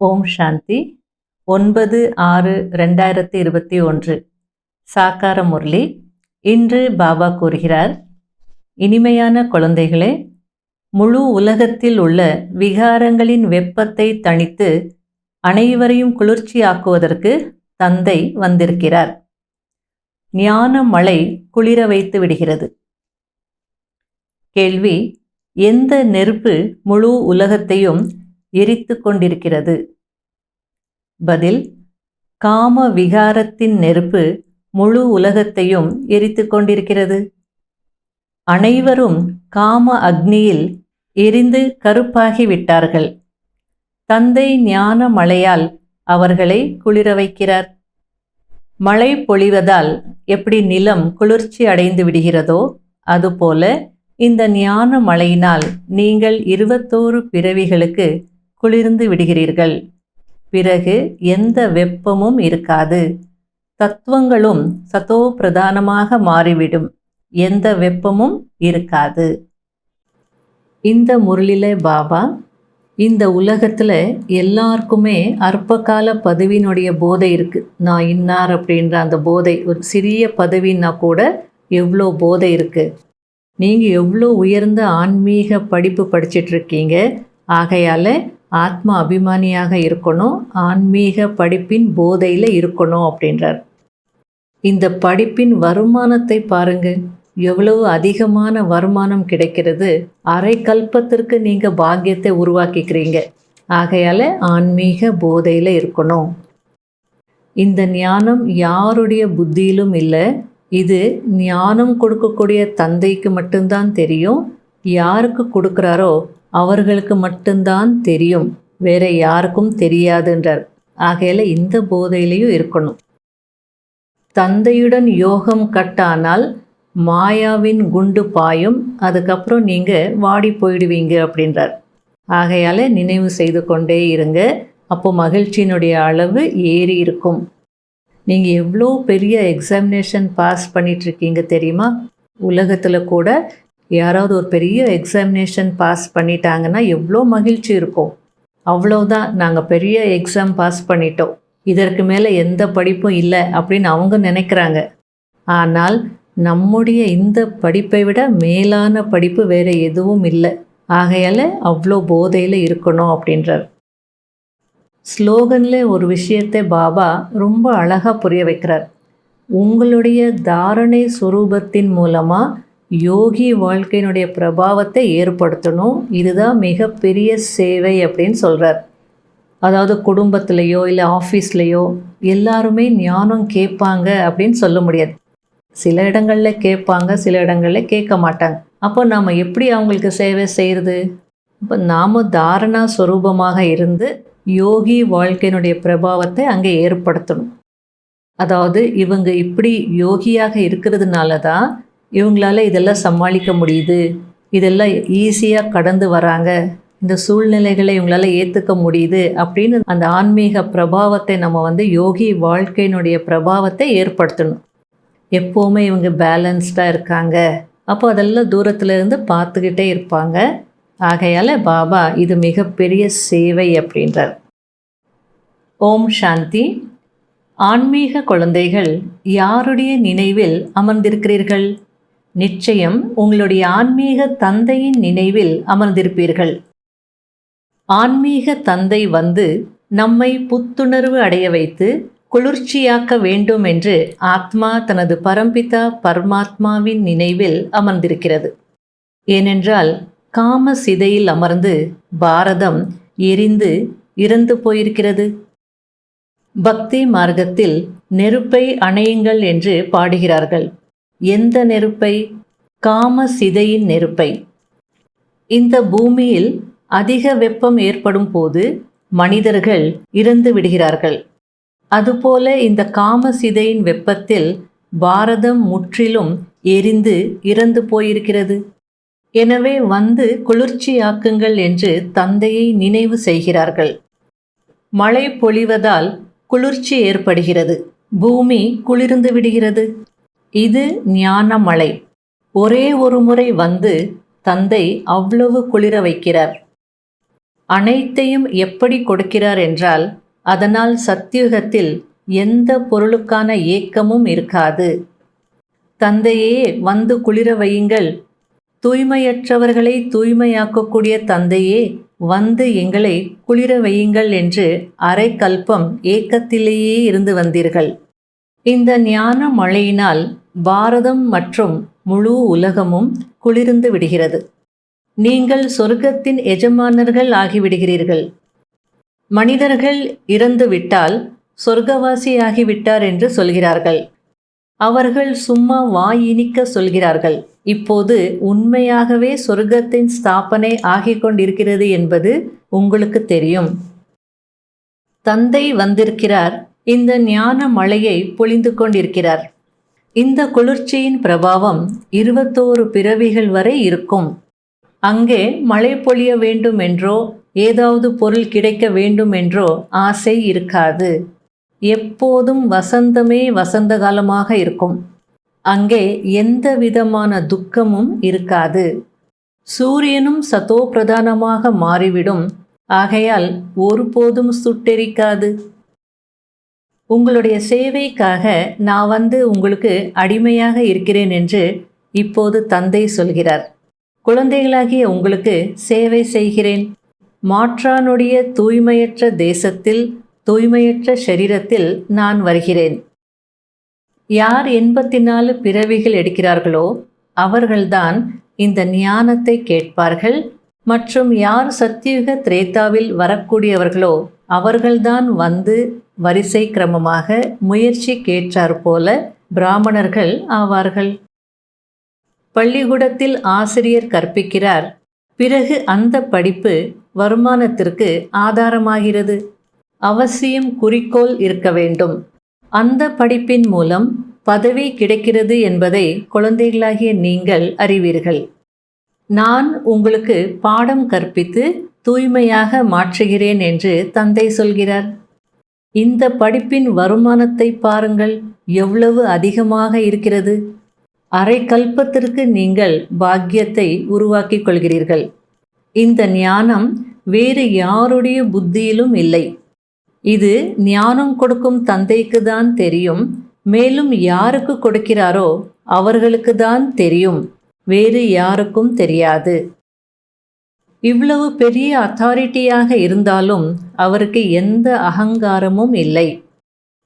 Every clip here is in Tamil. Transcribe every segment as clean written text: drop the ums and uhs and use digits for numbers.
ஓம் சாந்தி 9/6/2021 சாக்கார முரளி. இன்று பாபா கூறுகிறார், இனிமையான குழந்தைகளே, முழு உலகத்தில் உள்ள விகாரங்களின் வெப்பத்தை தணித்து அனைவரையும் குளிர்ச்சியாக்குவதற்கு தந்தை வந்திருக்கிறார். ஞான மழை குளிர வைத்து விடுகிறது. கேள்வி: எந்த நெருப்பு முழு உலகத்தையும் எரித்து கொண்டிருக்கிறது? பதில்: காம விகாரத்தின் நெருப்பு முழு உலகத்தையும் எரித்து கொண்டிருக்கிறது. அனைவரும் காம அக்னியில் எரிந்து கருப்பாகிவிட்டார்கள். தந்தை ஞான மழையால் அவர்களை குளிர வைக்கிறார். மழை பொழிவதால் எப்படி நிலம் குளிர்ச்சி அடைந்து விடுகிறதோ அதுபோல இந்த ஞான மழையினால் நீங்கள் 21 பிறவிகளுக்கு குளிர்ந்து விடுகிறீர்கள். பிறகு எந்த வெப்பமும் இருக்காது. தத்துவங்களும் சதோ பிரதானமாக மாறிவிடும். எந்த வெப்பமும் இருக்காது. இந்த முரளிலே பாபா இந்த உலகத்தில் எல்லாருக்குமே அற்பகால பதவியினுடைய போதை இருக்குது. நான் இன்னார் அப்படின்ற அந்த போதை, ஒரு சிறிய பதவின்னா கூட எவ்வளோ போதை இருக்குது. நீங்கள் எவ்வளோ உயர்ந்த ஆன்மீக படிப்பு படிச்சிட்ருக்கீங்க. ஆகையால் ஆத்மா அபிமானியாக இருக்கணும், ஆன்மீக படிப்பின் போதையில் இருக்கணும் அப்படின்றார். இந்த படிப்பின் வருமானத்தை பாருங்கள், எவ்வளவு அதிகமான வருமானம் கிடைக்கிறது. அரை கல்பத்திற்கு நீங்கள் பாக்கியத்தை உருவாக்கிக்கிறீங்க. ஆகையால் ஆன்மீக போதையில் இருக்கணும். இந்த ஞானம் யாருடைய புத்தியிலும் இல்லை. இது ஞானம் கொடுக்கக்கூடிய தந்தைக்கு மட்டும்தான் தெரியும். யாருக்கு கொடுக்குறாரோ அவர்களுக்கு மட்டும்தான் தெரியும், வேற யாருக்கும் தெரியாதுன்றார். ஆகையால் இந்த போதையிலையும் இருக்கணும். தந்தையுடன் யோகம் கட்டானால் மாயாவின் குண்டு பாயும், அதுக்கப்புறம் நீங்கள் வாடி போயிடுவீங்க அப்படின்றார். ஆகையால் நினைவு செய்து கொண்டே இருங்க. அப்போ மகிழ்ச்சியினுடைய அளவு ஏறி இருக்கும். நீங்கள் எவ்வளோ பெரிய எக்ஸாமினேஷன் பாஸ் பண்ணிகிட்ருக்கீங்க தெரியுமா? உலகத்தில் கூட யாராவது ஒரு பெரிய எக்ஸாமினேஷன் பாஸ் பண்ணிட்டாங்கன்னா எவ்வளோ மகிழ்ச்சி இருக்கும். அவ்வளோதான், நாங்கள் பெரிய எக்ஸாம் பாஸ் பண்ணிட்டோம், இதற்கு மேலே எந்த படிப்பும் இல்லை அப்படின்னு அவங்க நினைக்கிறாங்க. ஆனால் நம்முடைய இந்த படிப்பை விட மேலான படிப்பு வேறு எதுவும் இல்லை. ஆகையால் அவ்வளோ போதையில் இருக்கணும் அப்படின்றார். ஸ்லோகனில் ஒரு விஷயத்தை பாபா ரொம்ப அழகாக புரிய வைக்கிறார். உங்களுடைய தாரணை சுரூபத்தின் மூலமாக யோகி வாழ்க்கையினுடைய பிரபாவத்தை ஏற்படுத்தணும். இதுதான் மிகப்பெரிய சேவை அப்படின்னு சொல்கிறார். அதாவது குடும்பத்திலையோ இல்லை ஆஃபீஸ்லேயோ எல்லாருமே ஞானம் கேட்பாங்க அப்படின்னு சொல்ல முடியாது. சில இடங்களில் கேட்பாங்க, சில இடங்களில் கேட்க மாட்டாங்க. அப்போ நாம் எப்படி அவங்களுக்கு சேவை செய்கிறது? இப்போ நாம் தாரணா ஸ்வரூபமாக இருந்து யோகி வாழ்க்கையினுடைய பிரபாவத்தை அங்கே ஏற்படுத்தணும். அதாவது இவங்க இப்படி யோகியாக இருக்கிறதுனால தான் இவங்களால இதெல்லாம் சமாளிக்க முடியுது, இதெல்லாம் ஈஸியாக கடந்து வராங்க, இந்த சூழ்நிலைகளை இவங்களால ஏற்றுக்க முடியுது அப்படின்னு அந்த ஆன்மீக பிரபாவத்தை நம்ம யோகி வாழ்க்கையினுடைய பிரபாவத்தை ஏற்படுத்தணும். எப்போவுமே இவங்க பேலன்ஸ்டாக இருக்காங்க, அப்போ அதெல்லாம் தூரத்தில் இருந்து பார்த்துக்கிட்டே இருப்பாங்க. ஆகையால் பாபா இது மிகப்பெரிய சேவை அப்படின்றார். ஓம் சாந்தி. ஆன்மீக குழந்தைகள், யாருடைய நினைவில் அமர்ந்திருக்கிறீர்கள்? நிச்சயம் உங்களுடைய ஆன்மீக தந்தையின் நினைவில் அமர்ந்திருப்பீர்கள். ஆன்மீக தந்தை நம்மை புத்துணர்வு அடைய வைத்து குளிர்ச்சியாக்க வேண்டும் என்று ஆத்மா தனது பரம்பிதா பரமாத்மாவின் நினைவில் அமர்ந்திருக்கிறது. ஏனென்றால் காம சிதையில் அமர்ந்து பாரதம் எரிந்து இறந்து போயிருக்கிறது. பக்தி மார்க்கத்தில் நெருப்பை அணையுங்கள் என்று பாடுகிறார்கள். எந்த நெருப்பை? காம சிதையின் நெருப்பை. இந்த பூமியில் அதிக வெப்பம் ஏற்படும் போது மனிதர்கள் இறந்து விடுகிறார்கள். அதுபோல இந்த காம சிதையின் வெப்பத்தில் பாரதம் முற்றிலும் எரிந்து இறந்து போயிருக்கிறது. எனவே குளிர்ச்சியாக்குங்கள் என்று தந்தையை நினைவு செய்கிறார்கள். மழை பொழிவதால் குளிர்ச்சி ஏற்படுகிறது, பூமி குளிர்ந்து விடுகிறது. இது ஞான மழை. ஒரே ஒரு முறை தந்தை அவ்வளவு குளிர வைக்கிறார். அனைத்தையும் எப்படி கொடுக்கிறார் என்றால், அதனால் சத்தியுகத்தில் எந்த பொருளுக்கான ஏக்கமும் இருக்காது. தந்தையே வந்து குளிர வையுங்கள், தூய்மையற்றவர்களை தூய்மையாக்கக்கூடிய தந்தையே வந்து எங்களை குளிர வையுங்கள் என்று அரை கல்பம் ஏக்கத்திலேயே இருந்து வந்தீர்கள். இந்த ஞான மழையினால் பாரதம் மற்றும் முழு உலகமும் குளிர்ந்து விடுகிறது. நீங்கள் சொர்க்கத்தின் எஜமானர்கள் ஆகிவிடுகிறீர்கள். மனிதர்கள் இறந்துவிட்டால் சொர்க்கவாசி ஆகிவிட்டார் என்று சொல்கிறார்கள். அவர்கள் சும்மா வாயினிக்க சொல்கிறார்கள். இப்போது உண்மையாகவே சொர்க்கத்தின் ஸ்தாபனை ஆகிக் கொண்டிருக்கிறது என்பது உங்களுக்கு தெரியும். தந்தை வந்திருக்கிறார், இந்த ஞான மழையை பொழிந்து கொண்டிருக்கிறார். இந்த குளிர்ச்சியின் பிரபாவம் 21 பிறவிகள் வரை இருக்கும். அங்கே மழை பொழிய வேண்டும் என்றோ ஏதாவது பொருள் கிடைக்க வேண்டும் என்றோ ஆசை இருக்காது. எப்போதும் வசந்தமே வசந்த காலமாக இருக்கும். அங்கே எந்த விதமான துக்கமும் இருக்காது. சூரியனும் சதோ பிரதானமாக மாறிவிடும். ஆகையால் ஒருபோதும் சுட்டெரிக்காது. உங்களுடைய சேவைக்காக நான் வந்து உங்களுக்கு அடிமையாக இருக்கிறேன் என்று இப்போது தந்தை சொல்கிறார். குழந்தைகளாகிய உங்களுக்கு சேவை செய்கிறேன். மாற்றானுடைய தூய்மையற்ற தேசத்தில், தூய்மையற்ற சரீரத்தில் நான் வருகிறேன். யார் 84 பிறவிகள் எடுக்கிறார்களோ அவர்கள்தான் இந்த ஞானத்தை கேட்பார்கள். மற்றும் யார் சத்தியுக திரேதாவில் வரக்கூடியவர்களோ அவர்கள்தான் வந்து வரிசை கிரமமாக முயற்சி கேட்டாற்போல பிராமணர்கள் ஆவார்கள். பள்ளிக்கூடத்தில் ஆசிரியர் கற்பிக்கிறார். பிறகு அந்த படிப்பு வருமானத்திற்கு ஆதாரமாகிறது. அவசியம் குறிக்கோள் இருக்க வேண்டும். அந்த படிப்பின் மூலம் பதவி கிடைக்கிறது என்பதை குழந்தைகளாகிய நீங்கள் அறிவீர்கள். நான் உங்களுக்கு பாடம் கற்பித்து தூய்மையாக மாற்றுகிறேன் என்று தந்தை சொல்கிறார். இந்த படிப்பின் வருமானத்தை பாருங்கள், எவ்வளவு அதிகமாக இருக்கிறது. அரை கல்பத்திற்கு நீங்கள் பாக்கியத்தை உருவாக்கிக் கொள்கிறீர்கள். இந்த ஞானம் வேறு யாருடைய புத்தியிலும் இல்லை. இது ஞானம் கொடுக்கும் தந்தைக்கு தான் தெரியும். மேலும் யாருக்கு கொடுக்கிறாரோ அவர்களுக்கு தான் தெரியும், வேறு யாருக்கும் தெரியாது. இவ்வளவு பெரிய அத்தாரிட்டியாக இருந்தாலும் அவருக்கு எந்த அகங்காரமும் இல்லை.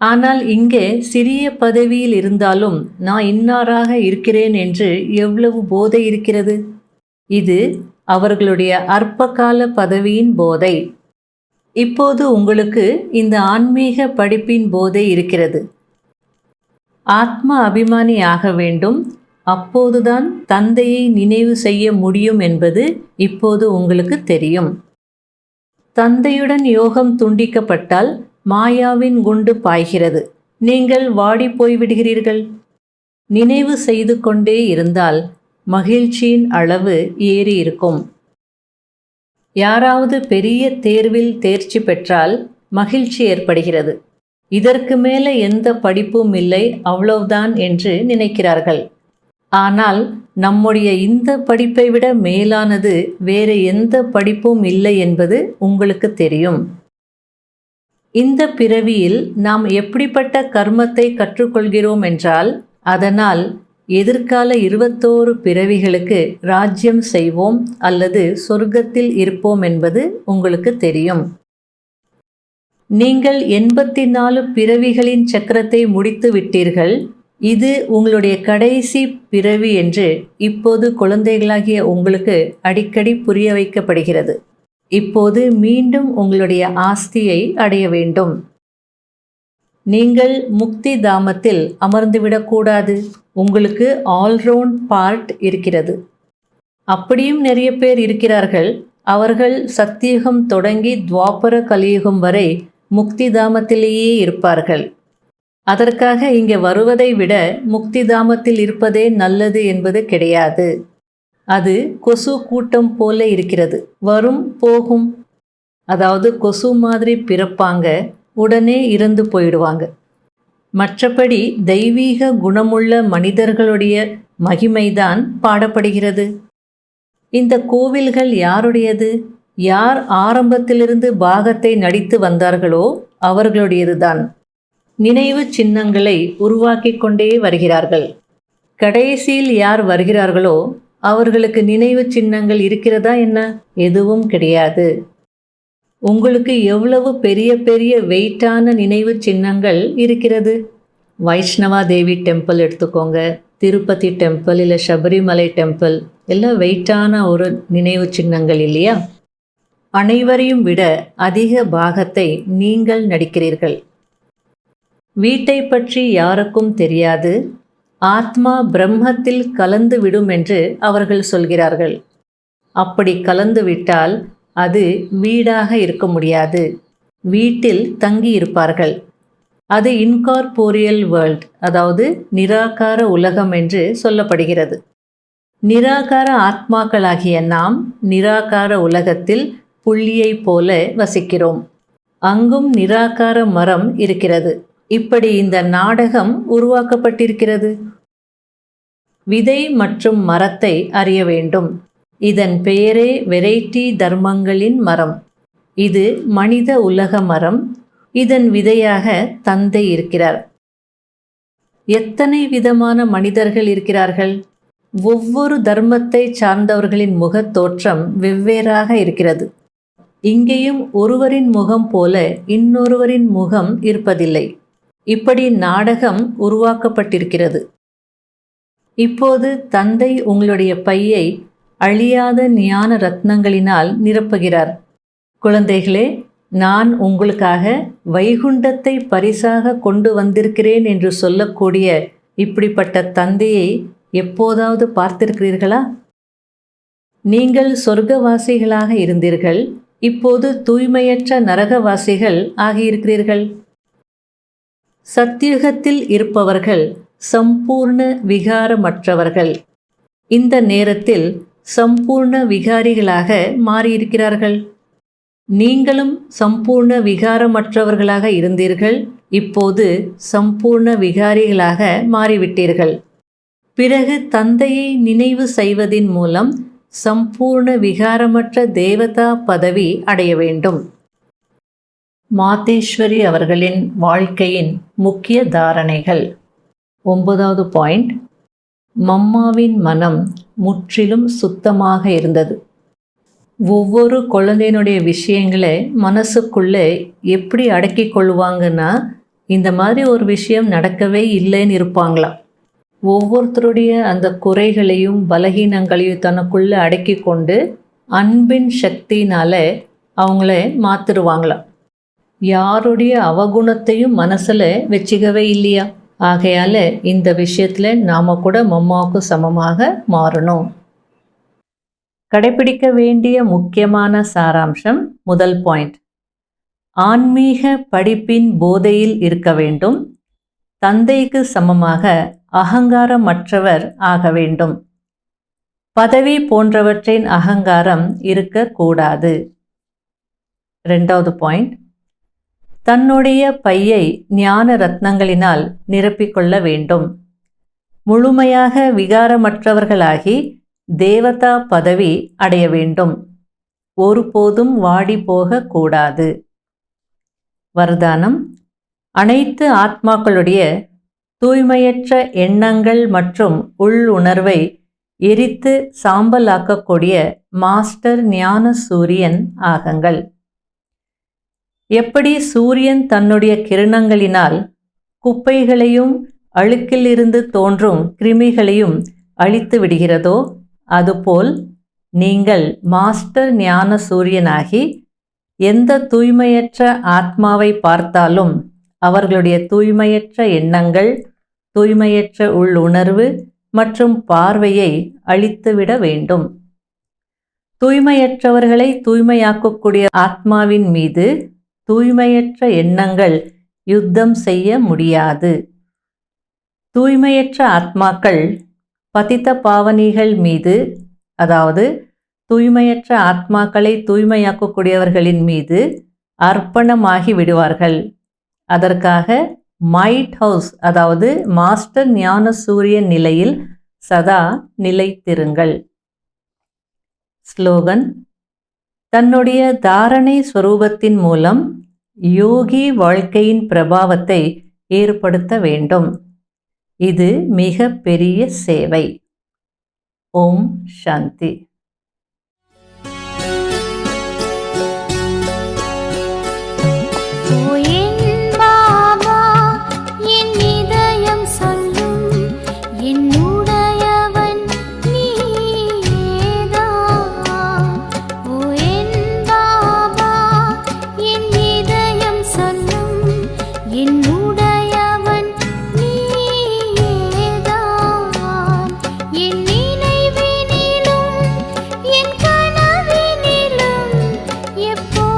ஆனால் இங்கே சிறிய பதவியில் இருந்தாலும் நான் இன்னாராக இருக்கிறேன் என்று எவ்வளவு போதை இருக்கிறது. இது அவர்களுடைய அற்பகால பதவியின் போதை. இப்போது உங்களுக்கு இந்த ஆன்மீக படிப்பின் போதை இருக்கிறது. ஆத்ம அபிமானி ஆக வேண்டும். அப்போதுதான் தந்தையை நினைவு செய்ய முடியும் என்பது இப்போது உங்களுக்கு தெரியும். தந்தையுடன் யோகம் துண்டிக்கப்பட்டால் மாயாவின் குண்டு பாய்கிறது. நீங்கள் வாடி போய்விடுகிறீர்கள். நினைவு செய்து கொண்டே இருந்தால் மகிழ்ச்சியின் அளவு ஏறி இருக்கும். யாராவது பெரிய தேர்வில் தேர்ச்சி பெற்றால் மகிழ்ச்சி ஏற்படுகிறது. இதற்கு மேலே எந்த படிப்பும் இல்லை, அவ்வளவுதான் என்று நினைக்கிறார்கள். ஆனால் நம்முடைய இந்த படிப்பை விட மேலானது வேறு எந்த படிப்பும் இல்லை என்பது உங்களுக்கு தெரியும். இந்த பிறவியில் நாம் எப்படிப்பட்ட கர்மத்தை கற்றுக்கொள்கிறோம் என்றால், அதனால் எதிர்கால 21 பிறவிகளுக்கு ராஜ்யம் செய்வோம் அல்லது சொர்க்கத்தில் இருப்போம் என்பது உங்களுக்கு தெரியும். நீங்கள் 84 பிறவிகளின் சக்கரத்தை முடித்து விட்டீர்கள். இது உங்களுடைய கடைசி பிறவி என்று இப்போது குழந்தைகளாகிய உங்களுக்கு அடிக்கடி புரிய வைக்கப்படுகிறது. இப்போது மீண்டும் உங்களுடைய ஆஸ்தியை அடைய வேண்டும். நீங்கள் முக்தி தாமத்தில் அமர்ந்துவிடக்கூடாது. உங்களுக்கு ஆல்ரவுண்ட் பார்ட் இருக்கிறது. அப்படியும் நிறைய பேர் இருக்கிறார்கள். அவர்கள் சத்தியுகம் தொடங்கி துவாபர கலியுகம் வரை முக்தி தாமத்திலேயே இருப்பார்கள். அதற்காக இங்கே வருவதை விட முக்தி தாமத்தில் இருப்பதே நல்லது என்பது கிடையாது. அது கொசு கூட்டம் போல இருக்கிறது, வரும் போகும். அதாவது கொசு மாதிரி பிறப்பாங்க, உடனே இறந்து போயிடுவாங்க. மற்றபடி தெய்வீக குணமுள்ள மனிதர்களுடைய மகிமைதான் பாடப்படுகிறது. இந்த கோவில்கள் யாருடையது? யார் ஆரம்பத்திலிருந்து பாகத்தை நடித்து வந்தார்களோ அவர்களுடையதுதான். நினைவு சின்னங்களை உருவாக்கி கொண்டே வருகிறார்கள். கடைசியில் யார் வருகிறார்களோ அவர்களுக்கு நினைவு சின்னங்கள் இருக்கிறதா என்ன? எதுவும் கிடையாது. உங்களுக்கு எவ்வளவு பெரிய பெரிய வெயிட்டான நினைவு சின்னங்கள் இருக்கிறது. வைஷ்ணவா தேவி டெம்பிள் எடுத்துக்கோங்க, திருப்பதி டெம்பிள், இல்லை சபரிமலை டெம்பிள், எல்லாம் வெயிட்டான ஒரு நினைவு சின்னங்கள் இல்லையா? அனைவரையும் விட அதிக பாகத்தை நீங்கள் நடிக்கிறீர்கள். வீட்டை பற்றி யாருக்கும் தெரியாது. ஆத்மா பிரம்மத்தில் கலந்து விடும் என்று அவர்கள் சொல்கிறார்கள். அப்படி கலந்து விட்டால் அது வீடாக இருக்க முடியாது. வீட்டில் தங்கி இருப்பார்கள். அது இன்கார்போரியல் வேர்ல்ட், அதாவது நிராகார உலகம் என்று சொல்லப்படுகிறது. நிராகார ஆத்மாக்களாகிய நாம் நிராகார உலகத்தில் புள்ளியை போல வசிக்கிறோம். அங்கும் நிராகார மரம் இருக்கிறது. இப்படி இந்த நாடகம் உருவாக்கப்பட்டிருக்கிறது. விதை மற்றும் மரத்தை அறிய வேண்டும். இதன் பெயரே வெரைட்டி தர்மங்களின் மரம். இது மனித உலக மரம். இதன் விதையாக தந்தை இருக்கிறார். எத்தனை விதமான மனிதர்கள் இருக்கிறார்கள். ஒவ்வொரு தர்மத்தை சார்ந்தவர்களின் முகத் தோற்றம் வெவ்வேறாக இருக்கிறது. இங்கேயும் ஒருவரின் முகம் போல இன்னொருவரின் முகம் இருப்பதில்லை. இப்படி நாடகம் உருவாக்கப்பட்டிருக்கிறது. இப்போது தந்தை உங்களுடைய பையை அழியாத ஞான ரத்னங்களினால் நிரப்புகிறார். குழந்தைகளே, நான் உங்களுக்காக வைகுண்டத்தை பரிசாக கொண்டு வந்திருக்கிறேன் என்று சொல்லக்கூடிய இப்படிப்பட்ட தந்தையை எப்போதாவது பார்த்திருக்கிறீர்களா? நீங்கள் சொர்க்கவாசிகளாக இருந்தீர்கள். இப்போது தூய்மையற்ற நரகவாசிகள் ஆகியிருக்கிறீர்கள். சத்தியுகத்தில் இருப்பவர்கள் சம்பூர்ண விகாரமற்றவர்கள். இந்த நேரத்தில் சம்பூர்ண விகாரிகளாக மாறியிருக்கிறார்கள். நீங்களும் சம்பூர்ண விகாரமற்றவர்களாக இருந்தீர்கள். இப்போது சம்பூர்ண விகாரிகளாக மாறிவிட்டீர்கள். பிறகு தந்தையை நினைவு செய்வதின் மூலம் சம்பூர்ண விகாரமற்ற தேவதா பதவி அடைய வேண்டும். மாதேஸ்வரி அவர்களின் வாழ்க்கையின் முக்கிய தாரணைகள். 9வது பாயிண்ட், மம்மாவின் மனம் முற்றிலும் சுத்தமாக இருந்தது. ஒவ்வொரு குழந்தையினுடைய விஷயங்களை மனசுக்குள்ளே எப்படி அடக்கி கொள்வாங்கன்னா, இந்த மாதிரி ஒரு விஷயம் நடக்கவே இல்லைன்னு இருப்பாங்களாம். ஒவ்வொருத்தருடைய அந்த குறைகளையும் பலகீனங்களையும் தனக்குள்ளே அடக்கி கொண்டு அன்பின் சக்தினால அவங்கள மாற்றிடுவாங்களாம். யாருடைய அவகுணத்தையும் மனசில் வச்சுக்கவே இல்லையா? ஆகையால் இந்த விஷயத்தில் நாம் கூட மம்மாவுக்கு சமமாக மாறணும். கடைபிடிக்க வேண்டிய முக்கியமான சாராம்சம். முதல் பாயிண்ட், ஆன்மீக படிப்பின் போதையில் இருக்க வேண்டும். தந்தைக்கு சமமாக அகங்காரமற்றவர் ஆக வேண்டும். பதவி போன்றவற்றின் அகங்காரம் இருக்கக்கூடாது. 2வது பாயிண்ட், தன்னுடைய பையை ஞான ரத்னங்களினால் நிரப்பிக்கொள்ள வேண்டும். முழுமையாக விகாரமற்றவர்களாகி தேவதா பதவி அடைய வேண்டும். ஒருபோதும் வாடி போகக்கூடாது. வரதானம், அனைத்து ஆத்மாக்களுடைய தூய்மையற்ற எண்ணங்கள் மற்றும் உள்ளுணர்வை எரித்து சாம்பலாக்கக்கூடிய மாஸ்டர் ஞான சூரியன் ஆகுங்கள். எப்படி சூரியன் தன்னுடைய கிரணங்களினால் குப்பைகளையும் அழுக்கிலிருந்து தோன்றும் கிருமிகளையும் அழித்து விடுகிறதோ, அதுபோல் நீங்கள் மாஸ்டர் ஞான சூரியனாகி எந்த தூய்மையற்ற ஆத்மாவை பார்த்தாலும் அவர்களுடைய தூய்மையற்ற எண்ணங்கள், தூய்மையற்ற உள்ளுணர்வு மற்றும் பார்வையை அழித்துவிட வேண்டும். தூய்மையற்றவர்களை தூய்மையாக்கக்கூடிய ஆத்மாவின் மீது தூய்மையற்ற எண்ணங்கள் யுத்தம் செய்ய முடியாது. தூய்மையற்ற ஆத்மாக்கள் பதித்த பாவனிகள் மீது, அதாவது தூய்மையற்ற ஆத்மாக்களை தூய்மையாக்கக்கூடியவர்களின் மீது அர்ப்பணமாகி விடுவார்கள். அதற்காக மைட் ஹவுஸ், அதாவது மாஸ்டர் ஞான சூரியன் நிலையில் சதா நிலைத்திருங்கள். ஸ்லோகன்: தன்னுடைய தாரணை ஸ்வரூபத்தின் மூலம் யோகி வாழ்க்கையின் பிரபாவத்தை ஏற்படுத்த வேண்டும். இது மிக பெரிய சேவை. ஓம் சாந்தி. எப்போ